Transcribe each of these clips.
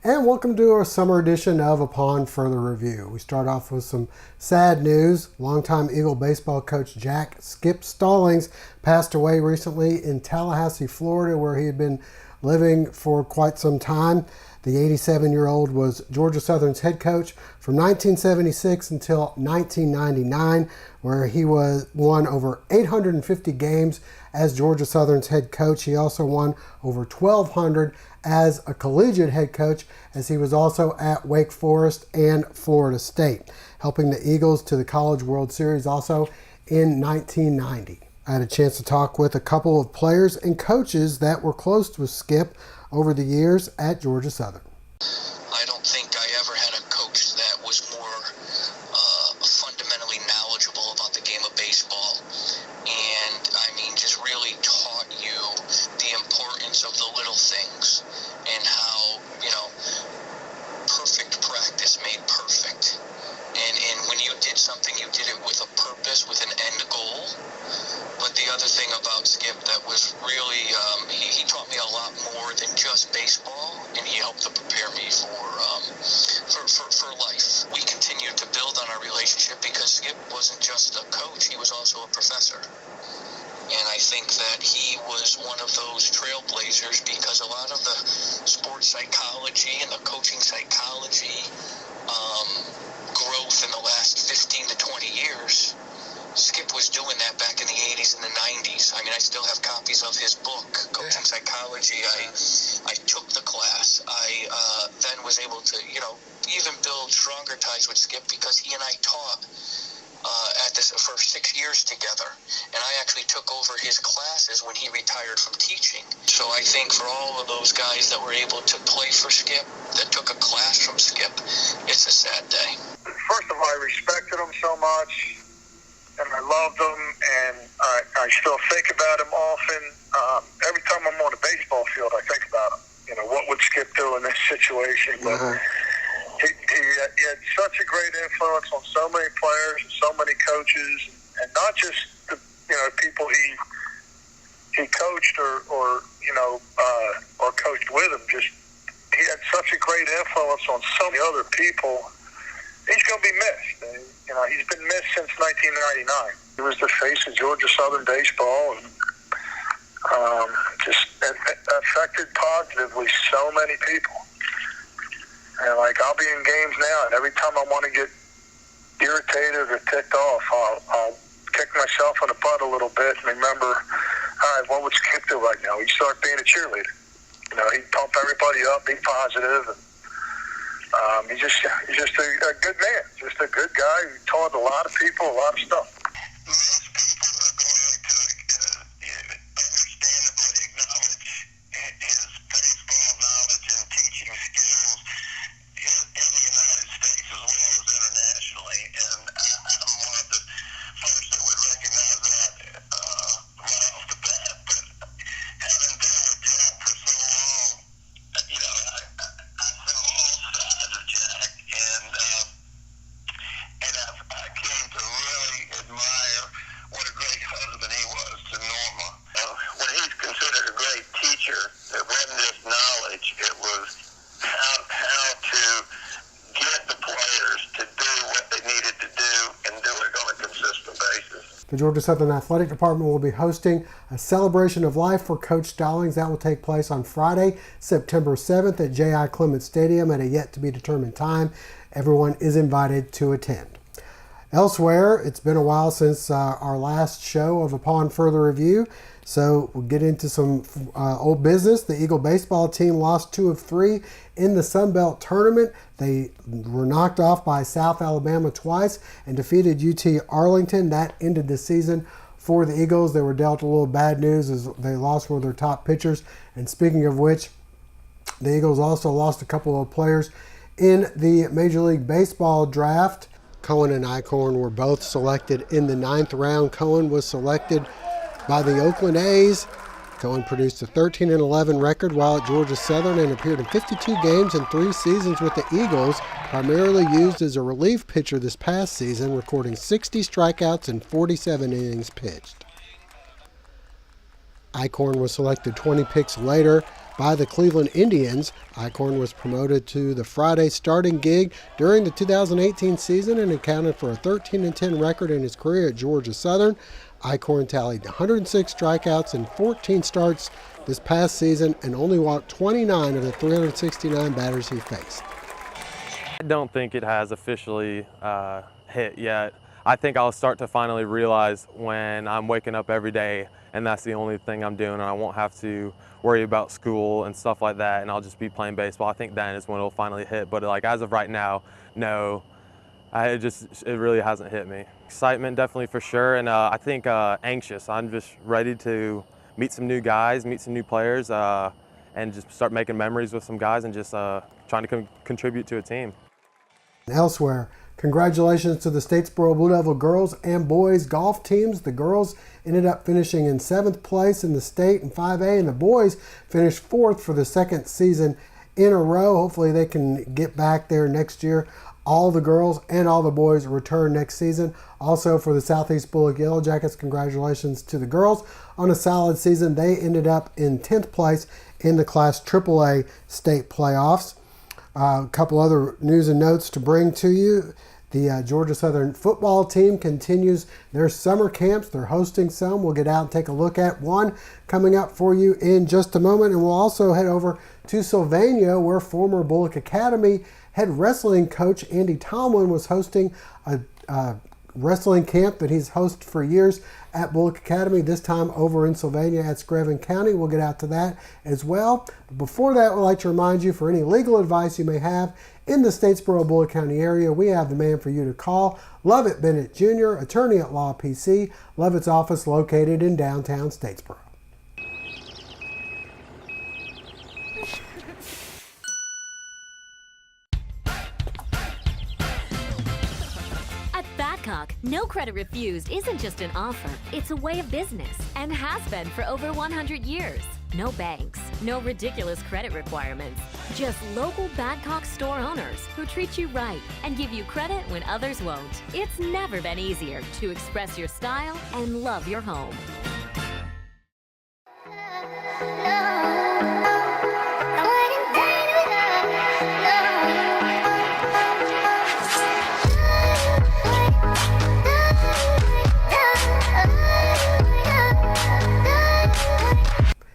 And welcome to our summer edition of Upon Further Review. We start off with some sad news. Longtime Eagle baseball coach Jack Stallings passed away recently in Tallahassee, Florida, where he had been living for quite some time. The 87-year-old was Georgia Southern's head coach from 1976 until 1999, where he won over 850 games as Georgia Southern's head coach. He also won over 1,200 as a collegiate head coach, as he was also at Wake Forest and Florida State, helping the Eagles to the College World Series also in 1990. I had a chance to talk with a couple of players and coaches that were close with Skip over the years at Georgia Southern. I don't think I ever had a coach that was more fundamentally knowledgeable about the game of baseball. And, just really taught you the importance of the little things and how, perfect practice made perfect. And when you did something, you did it with a purpose, with an end goal. But the other thing about Skip that was really, he taught me a lot more than just baseball, and he helped to prepare me for life. We continued to build on our relationship because Skip wasn't just a coach, he was also a professor. And I think that he was one of those trailblazers because a lot of the sports psychology and the coaching psychology growth in the last 15 to 20 years, Skip was doing that back in the 80s and the 90s. I still have copies of his book, Coaching Psychology. I took the class. I then was able to, even build stronger ties with Skip because he and I taught for 6 years together, and I actually took over his classes when he retired from teaching. So I think for all of those guys that were able to play for Skip, that took a class from Skip, it's a sad day. First of all, I respected him so much, and I loved him, and I still think about him often. Every time I'm on a baseball field, I think about him. What would Skip do in this situation? But he had such a great influence on so many players and so many coaches, and not just the people he coached or coached with him. Just he had such a great influence on so many other people. He's going to be missed. And, he's been missed since 1999. He was the face of Georgia Southern baseball, and just affected positively so many people. And I'll be in games now, and every time I want to get irritated or ticked off, I'll kick myself in the butt a little bit and remember, all right, what would Skip do right now? He'd start being a cheerleader. He'd pump everybody up, be positive, and he's just a good man, just a good guy who taught a lot of people a lot of stuff. Most people are going to understandably acknowledge his baseball knowledge and teaching skills in the United States as well as internationally, and I'm one of the first that would recognize that right off the bat. But having been with Jack for so long, I saw all sides of Jack, and I came to really admire what a great husband he was to Norma. When he's considered a great teacher, it wasn't just knowledge, it was how to get the players to do what they needed to do and do it on a consistent basis. The Georgia Southern Athletic Department will be hosting a celebration of life for Coach Stallings. That will take place on Friday, September 7th at J.I. Clements Stadium at a yet-to-be-determined time. Everyone is invited to attend. Elsewhere, it's been a while since our last show of Upon Further Review, so we'll get into some old business. The Eagle baseball team lost 2 of 3 in the Sun Belt tournament. They were knocked off by South Alabama twice and defeated UT Arlington. That ended the season for the Eagles. They were dealt a little bad news as they lost one of their top pitchers. And speaking of which, the Eagles also lost a couple of players in the Major League Baseball draft. Cohen and Eichhorn were both selected in the 9th round. Cohen was selected by the Oakland A's. Cohen produced a 13-11 record while at Georgia Southern and appeared in 52 games in 3 seasons with the Eagles, primarily used as a relief pitcher this past season, recording 60 strikeouts and 47 innings pitched. Eichhorn was selected 20 picks later by the Cleveland Indians. Eichhorn was promoted to the Friday starting gig during the 2018 season and accounted for a 13-10 record in his career at Georgia Southern. Eichhorn tallied 106 strikeouts in 14 starts this past season and only walked 29 of the 369 batters he faced. I don't think it has officially hit yet. I think I'll start to finally realize when I'm waking up every day and that's the only thing I'm doing, and I won't have to worry about school and stuff like that, and I'll just be playing baseball. I think then is when it'll finally hit. But like as of right now, no, it really hasn't hit me. Excitement definitely for sure, and I think anxious. I'm just ready to meet some new guys, meet some new players, and just start making memories with some guys and just trying to contribute to a team. Elsewhere, congratulations to the Statesboro Blue Devil girls and boys golf teams. The girls ended up finishing in 7th place in the state in 5A, and the boys finished 4th for the second season in a row. Hopefully they can get back there next year. All the girls and all the boys return next season. Also for the Southeast Bullock Yellow Jackets, congratulations to the girls on a solid season. They ended up in 10th place in the Class AAA state playoffs. A couple other news and notes to bring to you. The Georgia Southern football team continues their summer camps. They're hosting some. We'll get out and take a look at one coming up for you in just a moment. And we'll also head over to Sylvania, where former Bullock Academy head wrestling coach Andy Tomlin was hosting a wrestling camp that he's hosted for years at Bullock Academy, this time over in Sylvania at Screven County. We'll get out to that as well. But before that, we'd like to remind you, for any legal advice you may have in the Statesboro Bullock County area, we have the man for you to call, Lovett Bennett Jr., attorney at law PC, Lovett's office located in downtown Statesboro. No credit refused isn't just an offer, it's a way of business and has been for over 100 years. No banks, no ridiculous credit requirements, just local Badcock store owners who treat you right and give you credit when others won't. It's never been easier to express your style and love your home.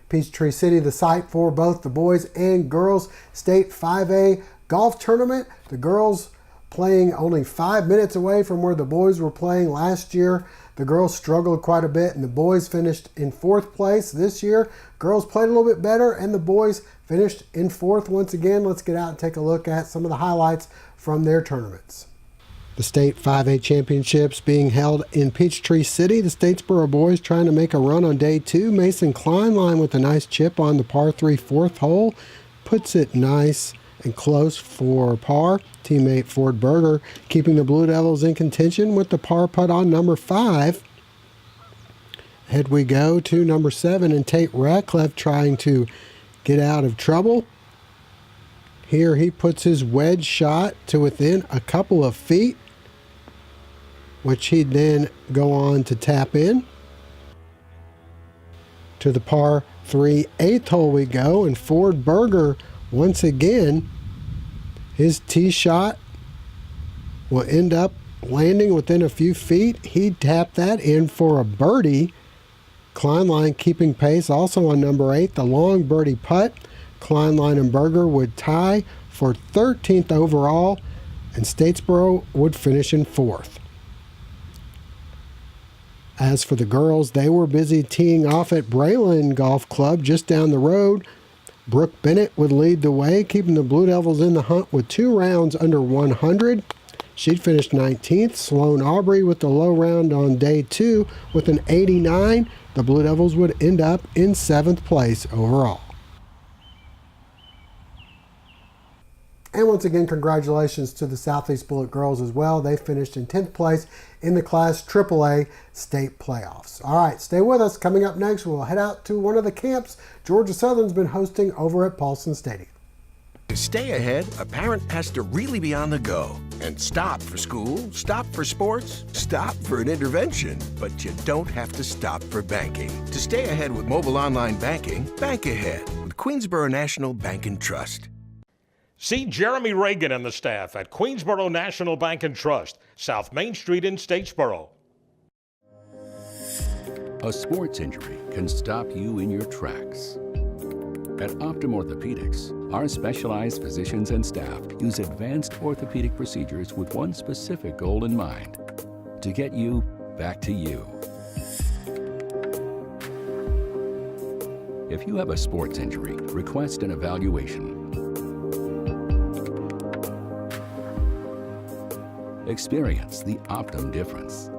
Peachtree City, the site for both the boys and girls state 5A golf tournament. The girls playing only 5 minutes away from where the boys were playing last year. The girls struggled quite a bit and the boys finished in 4th place. This year, girls played a little bit better and the boys finished in 4th once again. Let's get out and take a look at some of the highlights from their tournaments. The state 5A championships being held in Peachtree City. The Statesboro boys trying to make a run on day 2. Mason Kleinline with a nice chip on the par 3 4th hole. Puts it nice and close for par. Teammate Ford Berger keeping the Blue Devils in contention with the par putt on number 5. Ahead we go to number 7, and Tate Ratcliffe trying to get out of trouble. Here he puts his wedge shot to within a couple of feet, which he'd then go on to tap in. To the par 3 8th hole we go, and Ford Berger once again, his tee shot will end up landing within a few feet. He tapped that in for a birdie. Kleinline keeping pace also on number 8, the long birdie putt. Kleinline and Berger would tie for 13th overall, and Statesboro would finish in 4th. As for the girls, they were busy teeing off at Braylon Golf Club just down the road. Brooke Bennett would lead the way, keeping the Blue Devils in the hunt with 2 rounds under 100. She'd finished 19th. Sloan Aubrey with the low round on day 2 with an 89. The Blue Devils would end up in 7th place overall. And once again, congratulations to the Southeast Bullock girls as well. They finished in 10th place in the Class AAA state playoffs. All right, stay with us. Coming up next, we'll head out to one of the camps Georgia Southern's been hosting over at Paulson Stadium. To stay ahead, a parent has to really be on the go. And stop for school, stop for sports, stop for an intervention. But you don't have to stop for banking. To stay ahead with mobile online banking, bank ahead with Queensboro National Bank and Trust. See Jeremy Reagan and the staff at Queensboro National Bank and Trust, South Main Street in Statesboro. A sports injury can stop you in your tracks. At Optum Orthopedics, our specialized physicians and staff use advanced orthopedic procedures with one specific goal in mind: to get you back to you. If you have a sports injury, request an evaluation. Experience the Optum difference.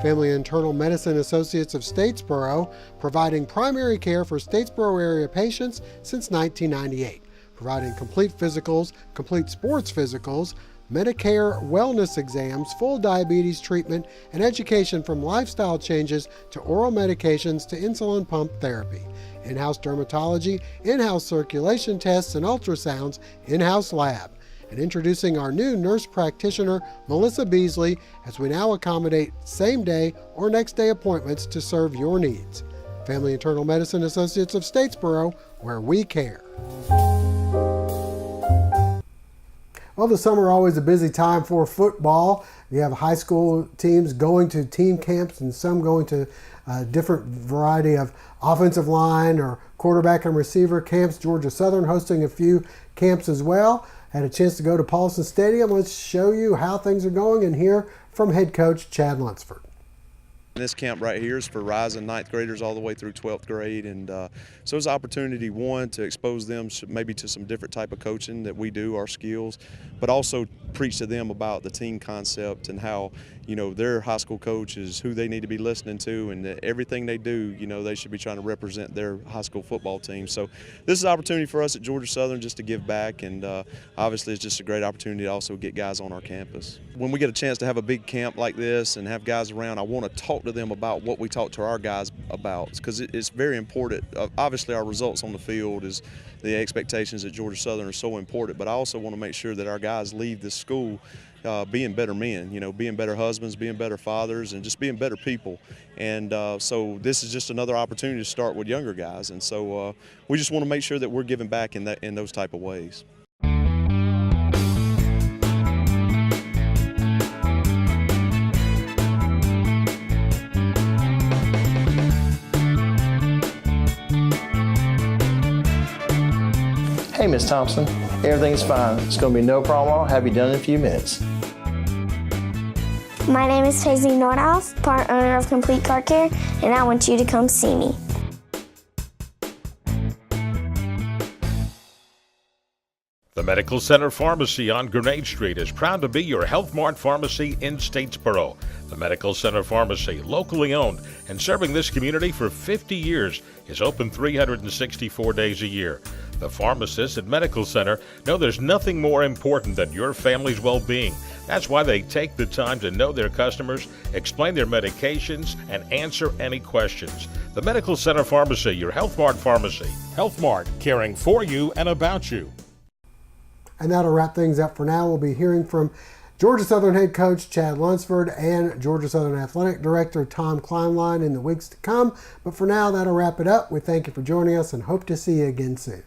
Family Internal Medicine Associates of Statesboro, providing primary care for Statesboro area patients since 1998, providing complete physicals, complete sports physicals, Medicare wellness exams, full diabetes treatment, and education from lifestyle changes to oral medications to insulin pump therapy. In-house dermatology, in-house circulation tests and ultrasounds, in-house lab. And introducing our new nurse practitioner, Melissa Beasley, as we now accommodate same-day or next-day appointments to serve your needs. Family Internal Medicine Associates of Statesboro, where we care. Well, the summer always a busy time for football. You have high school teams going to team camps and some going to a different variety of offensive line or quarterback and receiver camps. Georgia Southern hosting a few camps as well. Had a chance to go to Paulson Stadium. Let's show you how things are going and hear from head coach Chad Lunsford. This camp right here is for rising 9th graders all the way through 12th grade, and so it's an opportunity, one, to expose them maybe to some different type of coaching that we do, our skills, but also preach to them about the team concept and how, you know, their high school coach is who they need to be listening to, and that everything they do, you know, they should be trying to represent their high school football team. So this is an opportunity for us at Georgia Southern just to give back, and obviously it's just a great opportunity to also get guys on our campus. When we get a chance to have a big camp like this and have guys around, I want to talk to them about what we talk to our guys about, because it's very important. Obviously our results on the field is the expectations at Georgia Southern are so important, but I also want to make sure that our guys leave this school being better men, you know, being better husbands, being better fathers, and just being better people. And so this is just another opportunity to start with younger guys, and so we just want to make sure that we're giving back in those type of ways. Hey, Miss Thompson, everything's fine. It's going to be no problem. I'll have you done in a few minutes. My name is Tazy Nordhoff, part owner of Complete Car Care, and I want you to come see me. The Medical Center Pharmacy on Grenade Street is proud to be your Health Mart pharmacy in Statesboro. The Medical Center Pharmacy, locally owned and serving this community for 50 years, is open 364 days a year. The pharmacists at Medical Center know there's nothing more important than your family's well-being. That's why they take the time to know their customers, explain their medications, and answer any questions. The Medical Center Pharmacy, your Health Mart pharmacy. Health Mart, caring for you and about you. And that'll wrap things up for now. We'll be hearing from Georgia Southern head coach Chad Lunsford and Georgia Southern athletic director Tom Kleinlein in the weeks to come. But for now, that'll wrap it up. We thank you for joining us and hope to see you again soon.